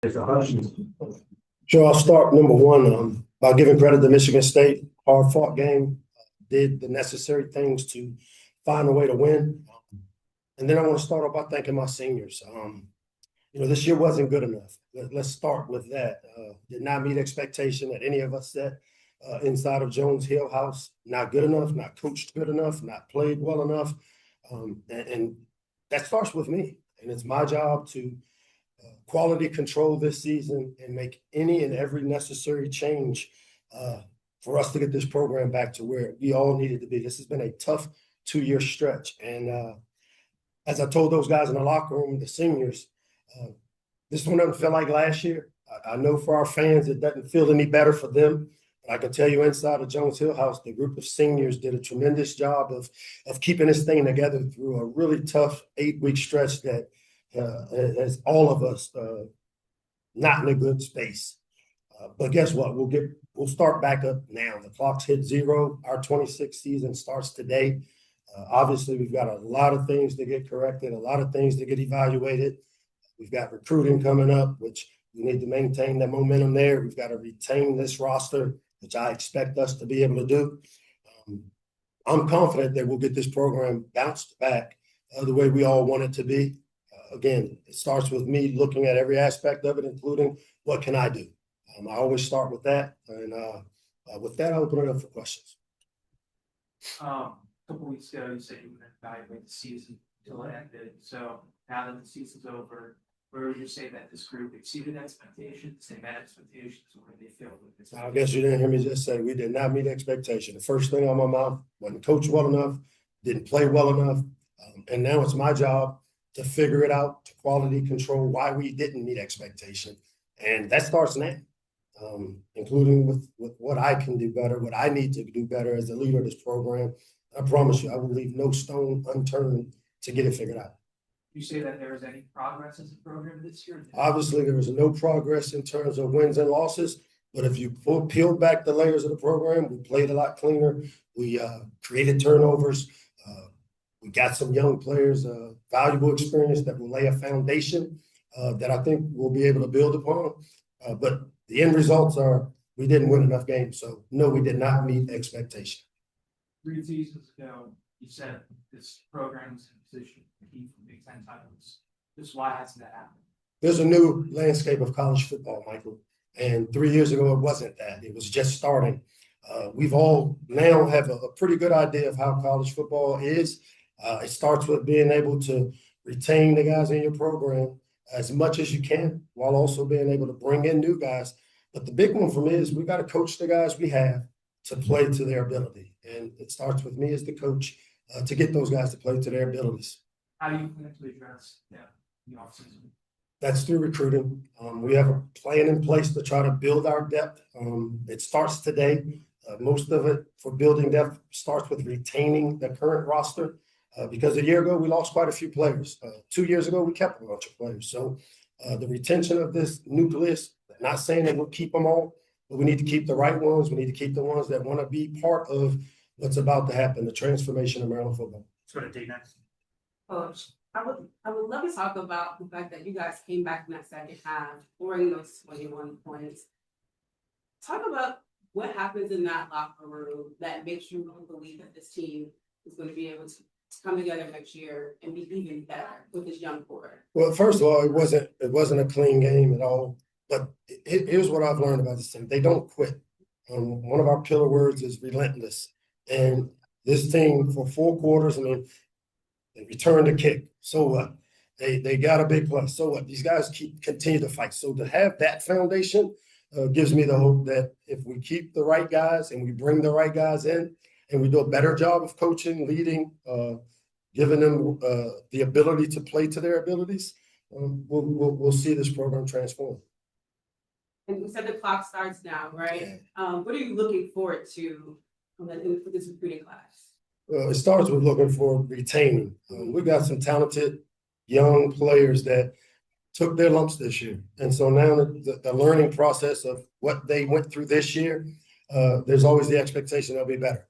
Sure, I'll start number one by giving credit to Michigan State. Hard fought game, did the necessary things to find a way to win. And then I want to start off by thanking my seniors. This year wasn't good enough. Let's start with that. Did not meet expectation that any of us set inside of Jones Hill House. Not good enough, not coached good enough, not played well enough. And that starts with me. And it's my job to quality control this season and make any and every necessary change for us to get this program back to where we all needed to be. This has been a tough 2-year stretch. And as I told those guys in the locker room, the seniors, this one doesn't feel like last year. I know for our fans, it doesn't feel any better for them. But I can tell you inside of Jones Hill House, the group of seniors did a tremendous job of keeping this thing together through a really tough 8-week stretch that has all of us not in a good space. But guess what? We'll start back up now. The clock's hit zero. Our 26th season starts today. Obviously, we've got a lot of things to get corrected, a lot of things to get evaluated. We've got recruiting coming up, which we need to maintain that momentum there. We've got to retain this roster, which I expect us to be able to do. I'm confident that we'll get this program bounced back the way we all want it to be. Again, it starts with me looking at every aspect of it, including what can I do. I always start with that. And with that, I'll open it up for questions. A couple weeks ago, you said you were going to evaluate the season until it ended. So now that the season's over, where would you say that this group exceeded expectations, they met expectations, or did they fail? I guess you didn't hear me just say we did not meet expectation. The first thing on my mouth, wasn't coached well enough, didn't play well enough. And now it's my job to figure it out, to quality control why we didn't meet expectation. And that starts now, including with what I can do better, what I need to do better as the leader of this program. I promise you, I will leave no stone unturned to get it figured out. You say that there was any progress as a program this year? Obviously, there was no progress in terms of wins and losses, but if you peel back the layers of the program, we played a lot cleaner. We created turnovers. We got some young players, valuable experience that will lay a foundation that I think we'll be able to build upon. But the end results are we didn't win enough games. So, no, we did not meet expectation. 3 seasons ago, you said this program is in a position to compete for Big Ten titles. Just why hasn't that happened? There's a new landscape of college football, Michael. And 3 years ago, it wasn't that. It was just starting. We've all now have a pretty good idea of how college football is. It starts with being able to retain the guys in your program as much as you can while also being able to bring in new guys. But the big one for me is we got to coach the guys we have to play to their ability. And it starts with me as the coach to get those guys to play to their abilities. How do you plan to address the offseason? That's through recruiting. We have a plan in place to try to build our depth. It starts today. Most of it for building depth starts with retaining the current roster. Because a year ago, we lost quite a few players. 2 years ago, we kept a bunch of players. So the retention of this nucleus, not saying that we'll keep them all, but we need to keep the right ones. We need to keep the ones that want to be part of what's about to happen, the transformation of Maryland football. Let's go to D next. Coach, I would love to talk about the fact that you guys came back in that second half, scoring those 21 points. Talk about what happens in that locker room that makes you believe that this team is going to be able to come together next year and be even better with this young core. Well, first of all, it wasn't a clean game at all. But here's what I've learned about this team: they don't quit. One of our pillar words is relentless. And this team, for 4 quarters, I mean, they returned a kick. So what? They got a big play. So what? These guys continue to fight. So to have that foundation gives me the hope that if we keep the right guys and we bring the right guys in, and we do a better job of coaching, leading, giving them the ability to play to their abilities, we'll see this program transform. And you said the clock starts now, right? Yeah. What are you looking forward to for this recruiting class? It starts with looking for retaining. We got some talented young players that took their lumps this year. And so now the learning process of what they went through this year, there's always the expectation they'll be better.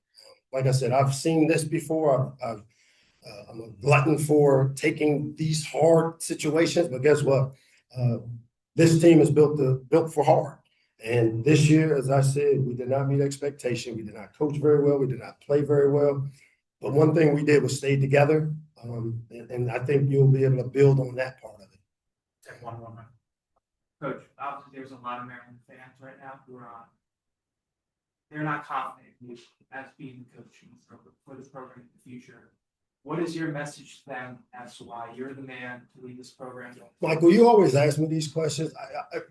Like I said, I've seen this before. I'm a glutton for taking these hard situations, but guess what? this team is built for hard. And this year, as I said, we did not meet expectation. We did not coach very well. We did not play very well. But one thing we did was stay together. And I think you'll be able to build on that part of it. Take one more. Coach, obviously there's a lot of Maryland fans right now who are they're not confident in you as being the coach for this program in the future. What is your message to them as to why you're the man to lead this program? Michael, you always ask me these questions.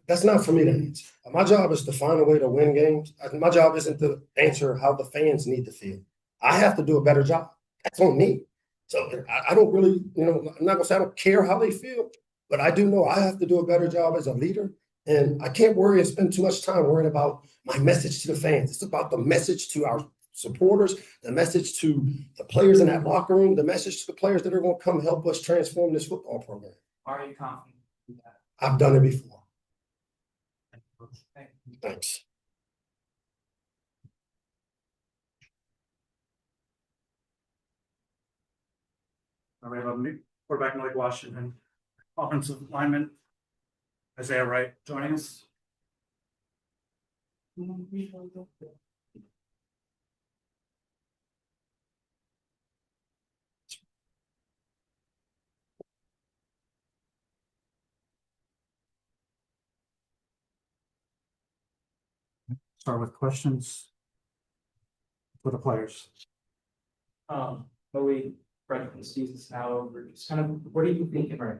That's not for me to answer. My job is to find a way to win games. My job isn't to answer how the fans need to feel. I have to do a better job. That's on me. So I don't really, I'm not gonna say I don't care how they feel, but I do know I have to do a better job as a leader. And I can't worry and spend too much time worrying about my message to the fans. It's about the message to our supporters, the message to the players in that locker room, the message to the players that are going to come help us transform this football program. Are you confident in that? I've done it before. Thank you. Thanks. All right, quarterback Mike Washington, offensive lineman Isaiah Wright joining us. Start with questions for the players. But we the season's now over. Just kind of what are you thinking right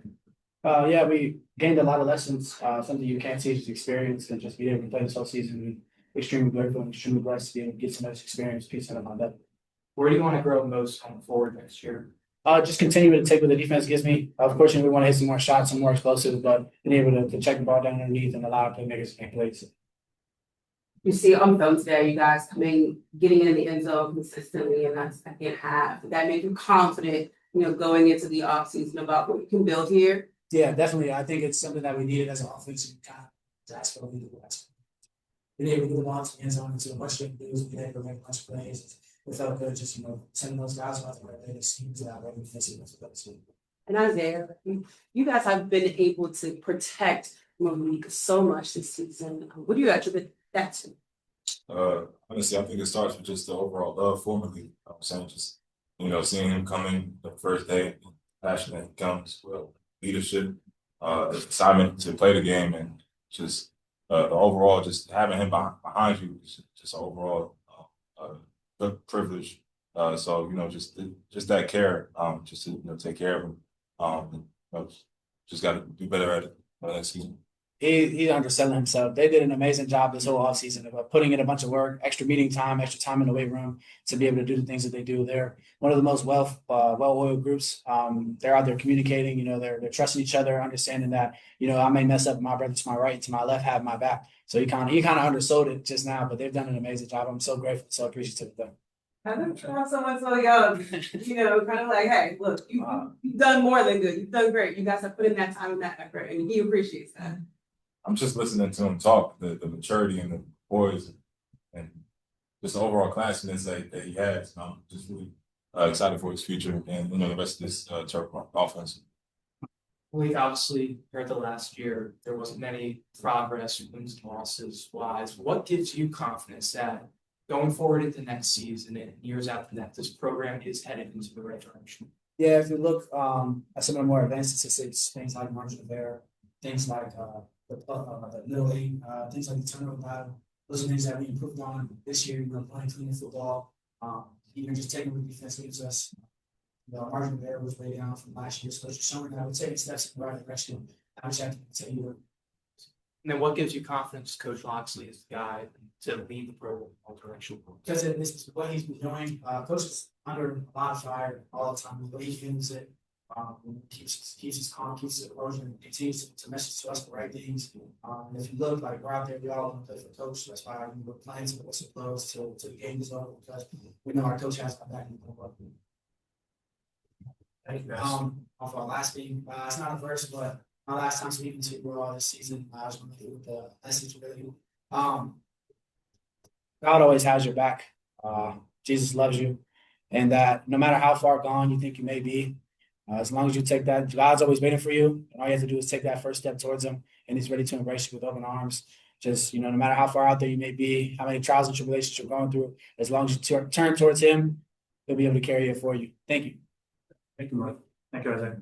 now? Yeah, we gained a lot of lessons, something you can't teach is experience, and just be able to play this whole season. We're extremely grateful and extremely blessed to be able to get some of this experience piece out of my belt. Where do you want to grow most going forward next year? Just continue to take what the defense gives me. Of course, we want to hit some more shots, some more explosive, but being able to check the ball down underneath and allow playmakers to make plays. You see on film today, you guys getting in the end zone consistently in that second half. That made you confident, going into the offseason about what you can build here. Yeah, definitely. I think it's something that we needed as an offense. That's what we needed. Being able to get the ball to the end zone and to much of it was being able to make a bunch of plays. It felt good just, sending those guys out there. It seems that way defensively. And Isaiah, you guys have been able to protect Malik so much this season. What do you attribute that to? Honestly, I think it starts with just the overall love for Malik. I'm saying just, seeing him come in the first day, passion that he comes, leadership, the excitement to play the game, and just the overall, just having him behind you is just overall good privilege. So just that care, just to take care of him. Just got to do better at it next season. He's underselling himself. They did an amazing job this whole offseason of putting in a bunch of work, extra meeting time, extra time in the weight room to be able to do the things that they do. They're one of the most well-oiled groups. They're out there communicating. They're trusting each other, understanding that I may mess up. My brother to my right, to my left, have my back. So he kind of undersold it just now, but they've done an amazing job. I'm so grateful, so appreciative of them. I don't trust someone so young, kind of like, hey, look, you've done more than good. You've done great. You guys have put in that time and that effort, and he appreciates that. I'm just listening to him talk, the maturity and the poise and just the overall classiness that he has. I'm just really excited for his future and the rest of this Terp offense. Obviously, compared to last year, there wasn't any progress, wins and losses wise. What gives you confidence that going forward into next season and years after that, this program is headed into the right direction? Yeah, if you look at some of the more advanced statistics, things like margin of error, things like the middle eight, things like the turnover battle. Those are things that we improved on this year, playing clean football. Even just taking what defense gives us. The margin of error was way down from last year, so it's just showing that we're taking steps in the right direction. I wish I could tell you. And then what gives you confidence Coach Locksley is the guy to lead the program in all direction? Because this is what he's been doing. Coach is under a lot of fire all the time. The way he handles it, keeps his calm, keeps his composure, and continues to message to us the right things. If you look, like we're out there, we all want to play for coach. That's why we're playing to what's close till the game is over, because we know our coach has our back in the world. Off our last game, it's not a verse, but my last time speaking to you all this season, I was going to do with the message really. God always has your back. Jesus loves you, and that no matter how far gone you think you may be, as long as you take that, God's always waiting for you, and all you have to do is take that first step towards him, and he's ready to embrace you with open arms. Just, no matter how far out there you may be, how many trials and tribulations you're going through, as long as you turn towards him, he'll be able to carry it for you. Thank you. Thank you, Mike. Thank you, Isaiah.